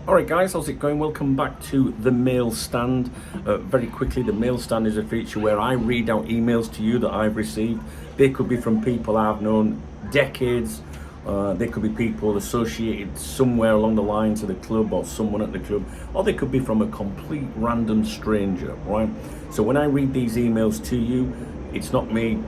Alright guys, how's it going? Welcome back to the mail stand. Very quickly, the mail stand is a feature where I read out emails to you that I've received. They could be from people I've known decades. They could be people associated somewhere along the line to the club or someone at the club, or they could be from a complete random stranger, right? So when I read these emails to you, it's not me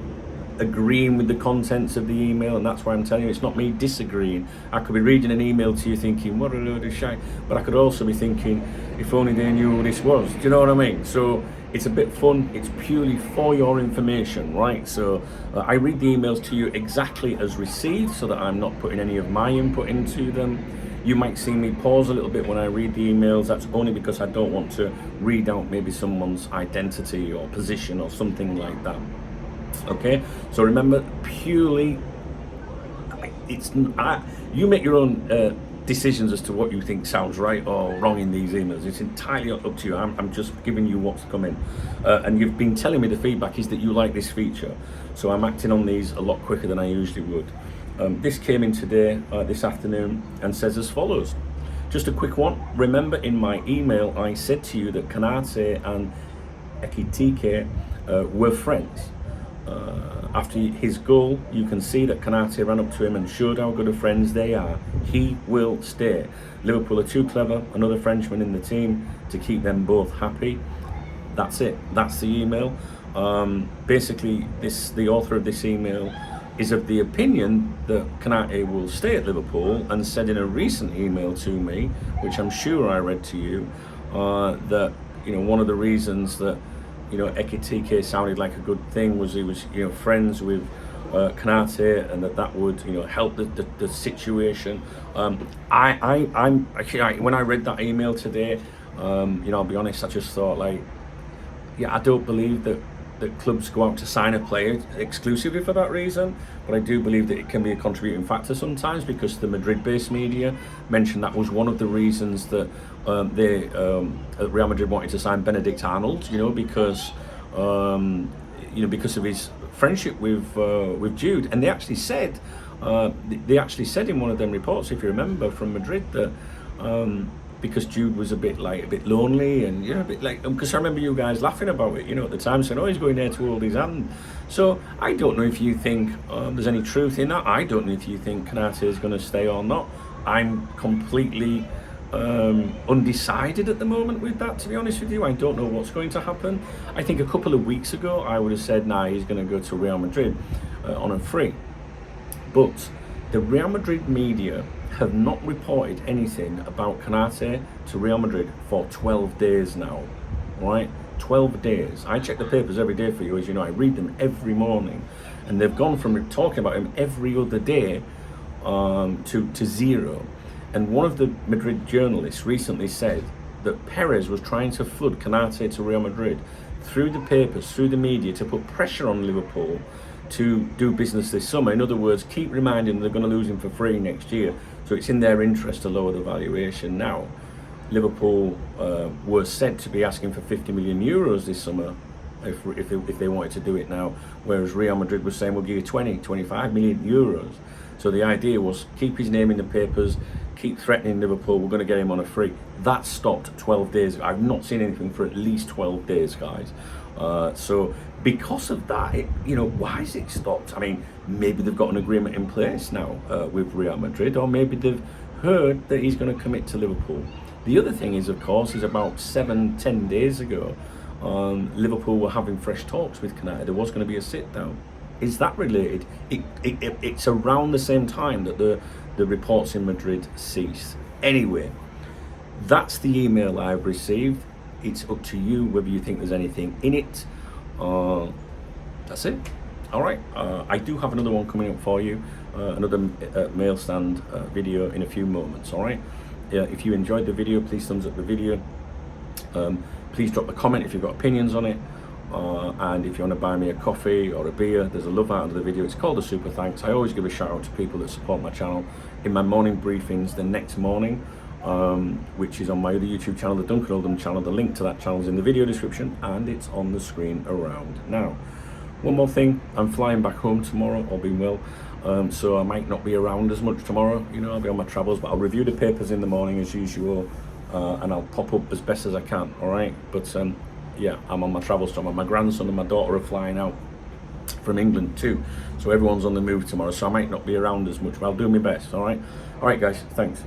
agreeing with the contents of the email, and that's why I'm telling you it's not me disagreeing. I could be reading an email to you thinking, what a load of shite, but I could also be thinking, if only they knew who this was. Do you know what I mean? So it's a bit fun. It's purely for your information, right? So I read the emails to you exactly as received, so that I'm not putting any of my input into them. You might see me pause a little bit when I read the emails. That's only because I don't want to read out maybe someone's identity or position or something like that. Okay, so remember, purely, you make your own decisions as to what you think sounds right or wrong in these emails. It's entirely up to you. I'm just giving you what's coming, and you've been telling me the feedback is that you like this feature, so I'm acting on these a lot quicker than I usually would. This came in today, this afternoon, and says as follows. Just a quick one. Remember, in my email I said to you that Konate and Ekitike were friends. After his goal, you can see that Konate ran up to him and showed how good of friends they are. He will stay. Liverpool are too clever, another Frenchman in the team, to keep them both happy. That's it. That's the email. Basically, the author of this email is of the opinion that Konate will stay at Liverpool, and said in a recent email to me, which I'm sure I read to you, that one of the reasons that Ekitike sounded like a good thing was he was friends with Konate, and that would help the situation. When I read that email today, I'll be honest, I just thought, like, I don't believe that clubs go out to sign a player exclusively for that reason, but I do believe that it can be a contributing factor sometimes, because the Madrid-based media mentioned that was one of the reasons that Real Madrid wanted to sign Benedict Arnold, because of his friendship with Jude. And they actually said in one of them reports, if you remember, from Madrid, that because Jude was a bit lonely, and a bit like, because I remember you guys laughing about it, at the time, saying, oh, he's going there to hold his hand. So I don't know if you think there's any truth in that. I don't know if you think Konate is going to stay or not. I'm completely undecided at the moment with that, to be honest with you. I don't know what's going to happen. I think a couple of weeks ago I would have said, nah, he's going to go to Real Madrid on a free. But the Real Madrid media have not reported anything about Konate to Real Madrid for 12 days now, right? 12 days. I check the papers every day for you, as you know. I read them every morning, and they've gone from talking about him every other day to zero. And one of the Madrid journalists recently said that Perez was trying to flood Konate to Real Madrid through the papers, through the media, to put pressure on Liverpool to do business this summer. In other words, keep reminding them they're going to lose him for free next year. So it's in their interest to lower the valuation now. Liverpool were said to be asking for 50 million euros this summer if they wanted to do it now, whereas Real Madrid was saying we'll give you 25 million euros. So the idea was keep his name in the papers, keep threatening Liverpool, we're going to get him on a free. That stopped 12 days ago. I've not seen anything for at least 12 days, guys. So because of that, why is it stopped? I mean, maybe they've got an agreement in place now with Real Madrid, or maybe they've heard that he's going to commit to Liverpool. The other thing is, of course, is about 7-10 days ago, Liverpool were having fresh talks with Konate. There was going to be a sit down. Is that related? It's around the same time that the reports in Madrid ceased. Anyway, that's the email I've received. It's up to you whether you think there's anything in it. That's it. All right. I do have another one coming up for you, another mail stand video in a few moments. All right. If you enjoyed the video, please thumbs up the video. Please drop a comment if you've got opinions on it. And if you want to buy me a coffee or a beer, there's a love out of the video. It's called a super thanks. I always give a shout out to people that support my channel in my morning briefings the next morning, which is on my other YouTube channel, the Duncan Oldham channel. The link to that channel is in the video description, and it's on the screen around now. One more thing, I'm flying back home tomorrow, all being well. so I might not be around as much tomorrow. You know, I'll be on my travels, but I'll review the papers in the morning as usual, and I'll pop up as best as I can. All right, but yeah, I'm on my travels tomorrow. My grandson and my daughter are flying out from England too, so everyone's on the move tomorrow. So I might not be around as much, but I'll do my best. All right, guys. Thanks.